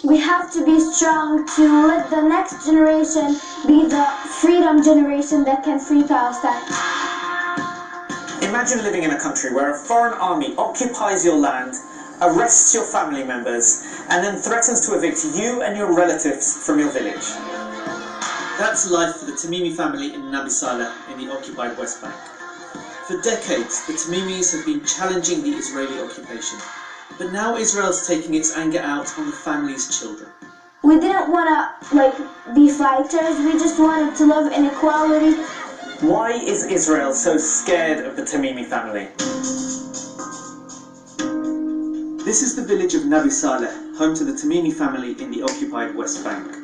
We have to be strong to let the next generation be the freedom generation that can free Palestine. Imagine living in a country where a foreign army occupies your land, arrests your family members, and then threatens to evict you and your relatives from your village. That's life for the Tamimi family in Nabi Saleh in the occupied West Bank. For decades, the Tamimis have been challenging the Israeli occupation, but now Israel's taking its anger out on the family's children. We didn't want to be fighters, we just wanted to live in equality. Why is Israel so scared of the Tamimi family? This is the village of Nabi Saleh, home to the Tamimi family in the occupied West Bank.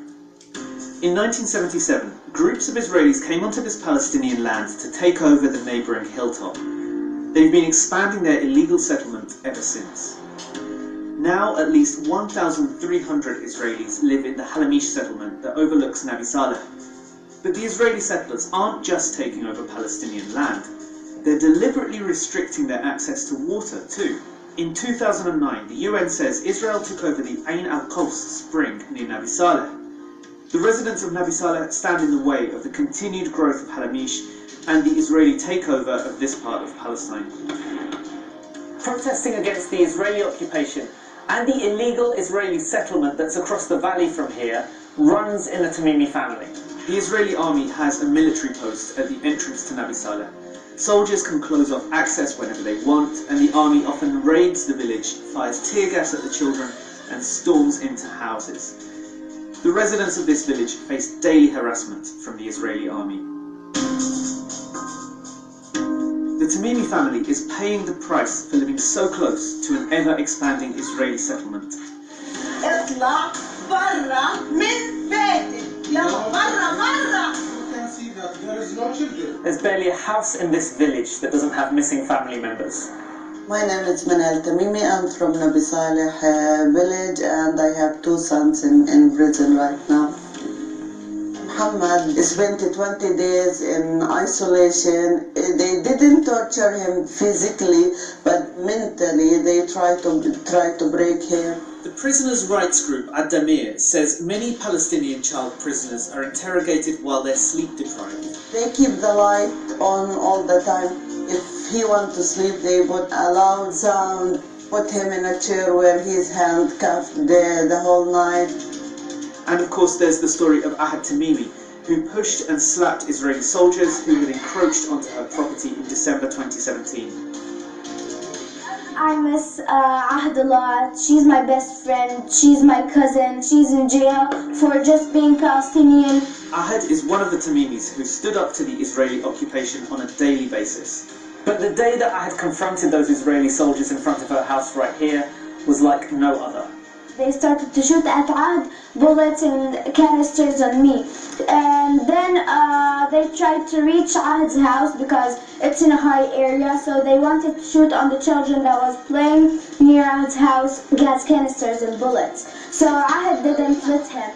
In 1977, groups of Israelis came onto this Palestinian land to take over the neighbouring hilltop. They've been expanding their illegal settlement ever since. Now at least 1,300 Israelis live in the Halamish settlement that overlooks Nabi Saleh. But the Israeli settlers aren't just taking over Palestinian land, they're deliberately restricting their access to water too. In 2009, the UN says Israel took over the Ain al-Qaws spring near Nabi Saleh. The residents of Nabi Saleh stand in the way of the continued growth of Halamish and the Israeli takeover of this part of Palestine. Protesting against the Israeli occupation and the illegal Israeli settlement that's across the valley from here runs in the Tamimi family. The Israeli army has a military post at the entrance to Nabi Saleh. Soldiers can close off access whenever they want, and the army often raids the village, fires tear gas at the children, and storms into houses. The residents of this village face daily harassment from the Israeli army. The Tamimi family is paying the price for living so close to an ever-expanding Israeli settlement. There's barely a house in this village that doesn't have missing family members. My name is Manal Tamimi. I'm from Nabi Saleh village, and I have 2 sons in prison right now. Muhammad spent 20 days in isolation. They didn't torture him physically, but mentally they tried to break him. The prisoners' rights group Ad-Damir says many Palestinian child prisoners are interrogated while they're sleep deprived. They keep the light on all the time. If he wants to sleep, they put a loud sound, put him in a chair where he's handcuffed the whole night. And of course there's the story of Ahad Tamimi, who pushed and slapped Israeli soldiers who had encroached onto her property in December 2017. I miss Ahad a lot. She's my best friend, she's my cousin, she's in jail for just being Palestinian. Ahad is one of the Tamimis who stood up to the Israeli occupation on a daily basis. But the day that Ahad confronted those Israeli soldiers in front of her house right here was like no other. They started to shoot at Ahad, bullets and canisters on me. And then they tried to reach Ahad's house because it's in a high area, so they wanted to shoot on the children that was playing near Ahad's house, gas canisters and bullets. So Ahad didn't let him.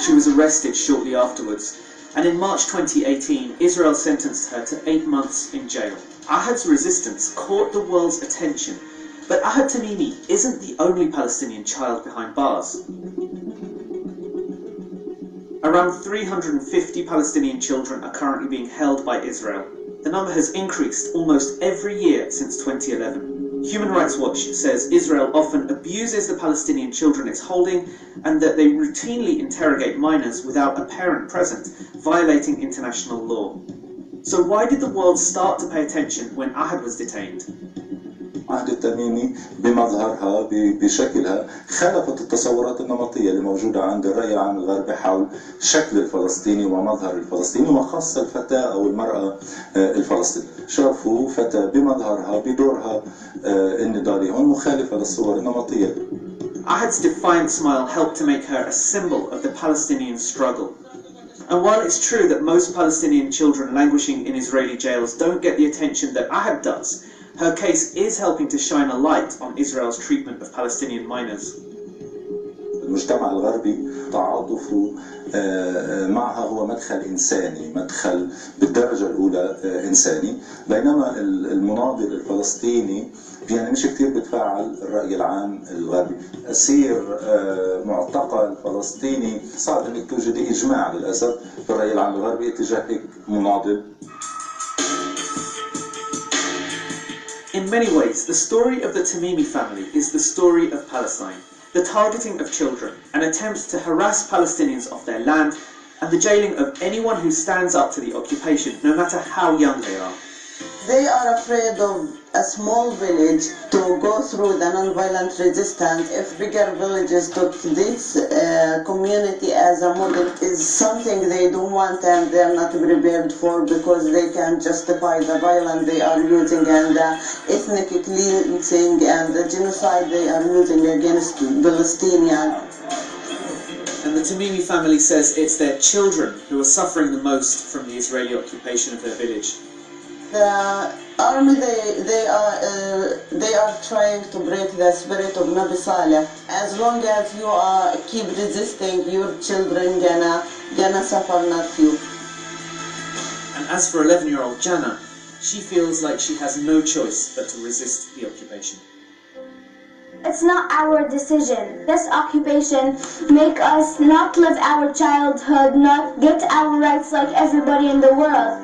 She was arrested shortly afterwards, and in March 2018, Israel sentenced her to 8 months in jail. Ahad's resistance caught the world's attention. But Ahad Tamimi isn't the only Palestinian child behind bars. Around 350 Palestinian children are currently being held by Israel. The number has increased almost every year since 2011. Human Rights Watch says Israel often abuses the Palestinian children it's holding and that they routinely interrogate minors without a parent present, violating international law. So why did the world start to pay attention when Ahad was detained? عهد التميمي بمظهرها بشكلها خالفت التصورات النمطية اللي موجودة عند الرأي العام الغربي حول شكل الفلسطيني ومظهر الفلسطيني وخاصة الفتاة أو المرأة الفلسطينية. شافوا فتاة بمظهرها بدورها النضالي هون مخالفة للصور النمطية. Ahad's defiant smile helped to make her a symbol of the Palestinian struggle. And while it's true that most Palestinian children languishing in Israeli jails don't get the attention that Ahad does, her case is helping to shine a light on Israel's treatment of Palestinian minors. المجتمع الغربي تعاطفه معها هو مدخل إنساني، مدخل بالدرجة الأولى إنساني، بينما المناضل الفلسطيني يعني مش كتير بتفاعل الرأي العام الغربي. أسير معتقل فلسطيني، صار انك توجد إجماع للأسف في الرأي العام الغربي اتجاه هيك مناضل. In many ways, the story of the Tamimi family is the story of Palestine, the targeting of children, an attempt to harass Palestinians off their land, and the jailing of anyone who stands up to the occupation, no matter how young they are. They are afraid of a small village to go through the non-violent resistance. If bigger villages took this community as a model, is something they don't want and they're not prepared for, because they can justify the violence they are using and the ethnic cleansing and the genocide they are using against Palestinians. And the Tamimi family says it's their children who are suffering the most from the Israeli occupation of their village. The army, they are trying to break the spirit of Nabi Saleh. As long as you keep resisting, your children gonna suffer, not you. And as for 11-year-old Jana, she feels like she has no choice but to resist the occupation. It's not our decision. This occupation make us not live our childhood, not get our rights like everybody in the world.